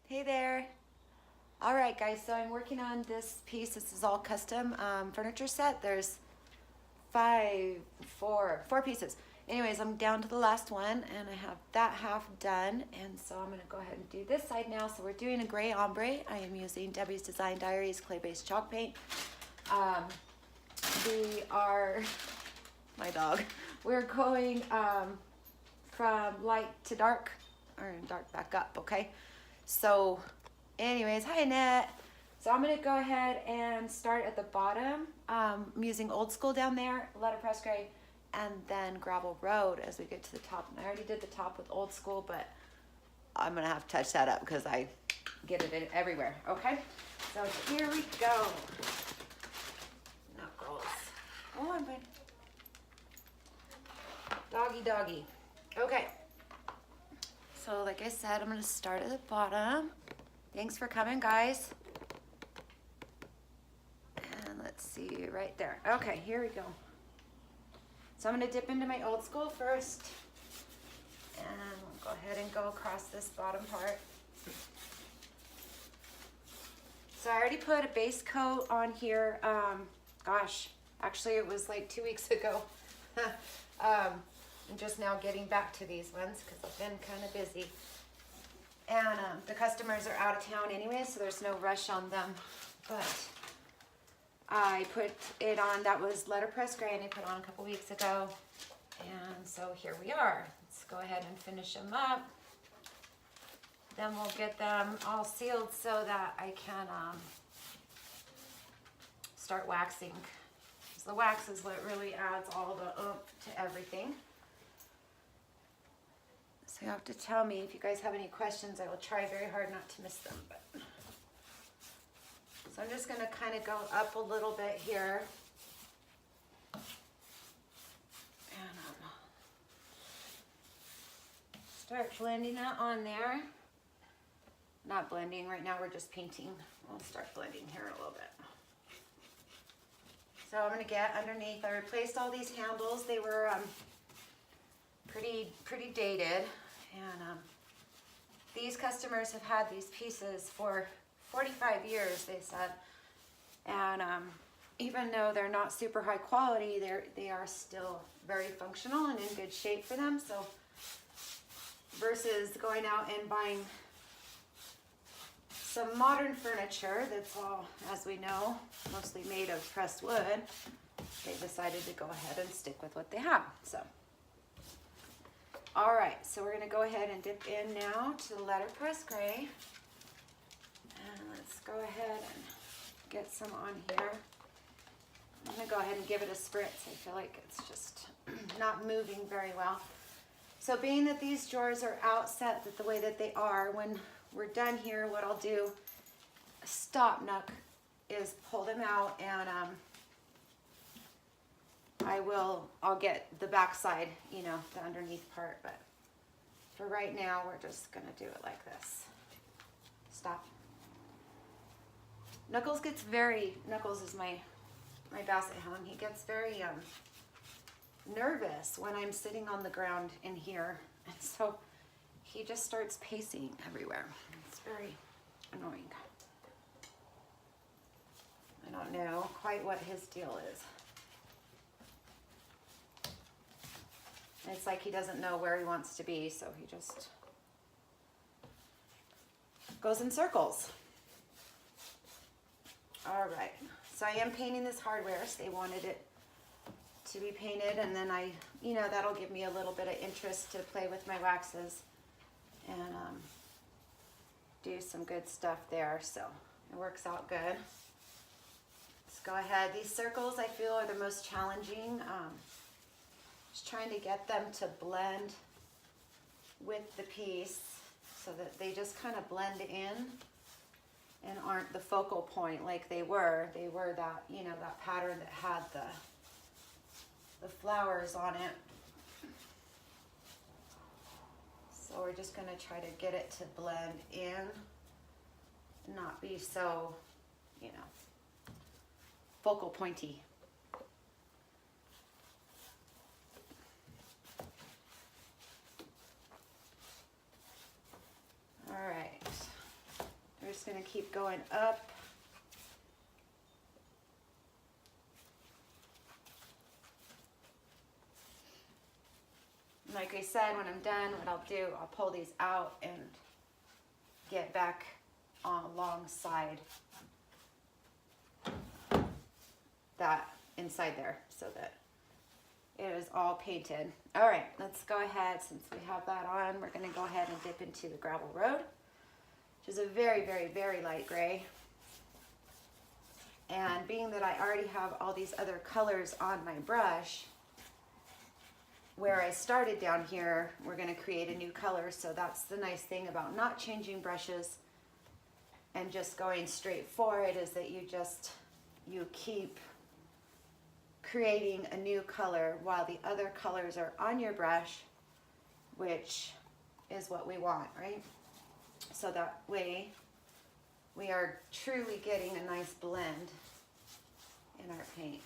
Hey there. All right, guys, so I'm working on this piece. This is all custom furniture set. There's four pieces. Anyways, I'm down to the last one and I have that half done. And so I'm gonna go ahead and do this side now. So we're doing a gray ombre. I am using Debbie's Design Diaries clay-based chalk paint. We are, my dog, we're going from light to dark, or dark back up, okay? So anyways, hi Annette. So I'm gonna go ahead and start at the bottom. I'm using Old School down there, Letterpress gray, and then Gravel Road as we get to the top. And I already did the top with Old School, but I'm gonna have to touch that up because I get it in everywhere, okay? So here we go. Knuckles. Go on, bud. Doggy, doggy. Okay. So like I said, I'm gonna start at the bottom. Thanks for coming, guys. And let's see, right there. Okay, here we go. So I'm gonna dip into my Old School first. And we'll go ahead and go across this bottom part. So I already put a base coat on here. Gosh, actually it was like 2 weeks ago. I'm just now getting back to these ones because I've been kind of busy. And the customers are out of town anyway, so there's no rush on them. But I put it on, that was Letterpress gray, and I put on a couple weeks ago. And so here we are. Let's go ahead and finish them up. Then we'll get them all sealed so that I can start waxing. So the wax is what really adds all the oomph to everything. So you have to tell me if you guys have any questions. I will try very hard not to miss them. But. So I'm just going to kind of go up a little bit here. And start blending it on there. Not blending, right now we're just painting. We'll start blending here a little bit. So I'm going to get underneath. I replaced all these handles. They were pretty dated. And these customers have had these pieces for 45 years, they said. And even though they're not super high quality, they are still very functional and in good shape for them. So versus going out and buying some modern furniture that's all, as we know, mostly made of pressed wood, they decided to go ahead and stick with what they have. So. All right, so we're gonna go ahead and dip in now to the Letterpress gray. And let's go ahead and get some on here. I'm gonna go ahead and give it a spritz. I feel like it's just not moving very well. So being that these drawers are outset the way that they are, when we're done here, what I'll do, stop nook, is pull them out and I'll get the back side, you know, the underneath part, but for right now, we're just gonna do it like this. Stop. Knuckles gets Knuckles is my basset hound. He gets very nervous when I'm sitting on the ground in here. And so he just starts pacing everywhere. It's very annoying. I don't know quite what his deal is. It's like he doesn't know where he wants to be, so he just goes in circles. All right, so I am painting this hardware, so they wanted it to be painted, and then that'll give me a little bit of interest to play with my waxes and do some good stuff there, so it works out good. Let's go ahead. These circles I feel are the most challenging. Just trying to get them to blend with the piece so that they just kind of blend in and aren't the focal point like they were. They were that, that pattern that had the flowers on it. So we're just gonna try to get it to blend in and not be so, focal pointy. All right. gonna keep going up. Like I said, when I'm done, what I'll do, I'll pull these out and get back alongside that inside there so that it is all painted. All right, let's go ahead. Since we have that on, we're gonna go ahead and dip into the gravel road, which is a very, very, very light gray. And being that I already have all these other colors on my brush, where I started down here, we're gonna create a new color. So that's the nice thing about not changing brushes and just going straight for it, is that you keep creating a new color while the other colors are on your brush, which is what we want, right? So that way we are truly getting a nice blend in our paint.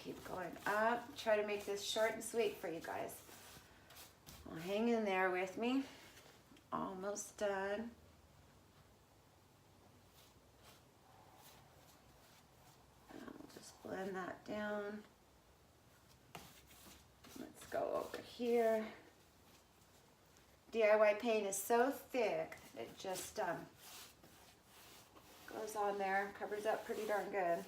Keep going up. Try to make this short and sweet for you guys. Well, hang in there with me. Almost done. And we'll just blend that down. Let's go over here. DIY paint is so thick that it just goes on there, covers up pretty darn good.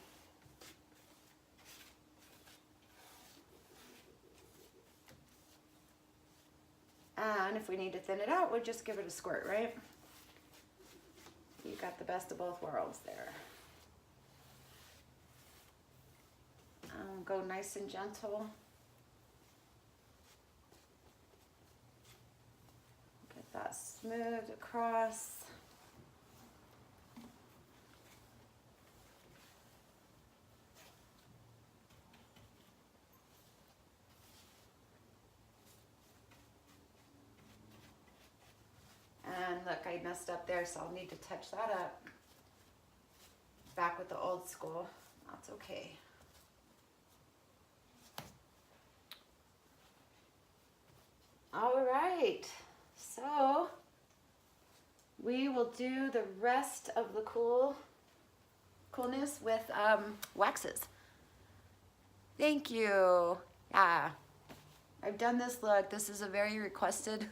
And if we need to thin it out, we'll just give it a squirt, right? You got the best of both worlds there. Go nice and gentle. Get that smooth across. And look, I messed up there, so I'll need to touch that up. Back with the old school. That's okay. All right, so we will do the rest of the coolness with waxes. Thank you. Yeah, I've done this look. This is a very requested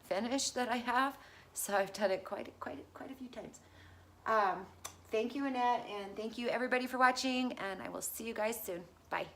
finish that I have. So I've done it quite a few times. Thank you, Annette, and thank you everybody for watching, and I will see you guys soon. Bye.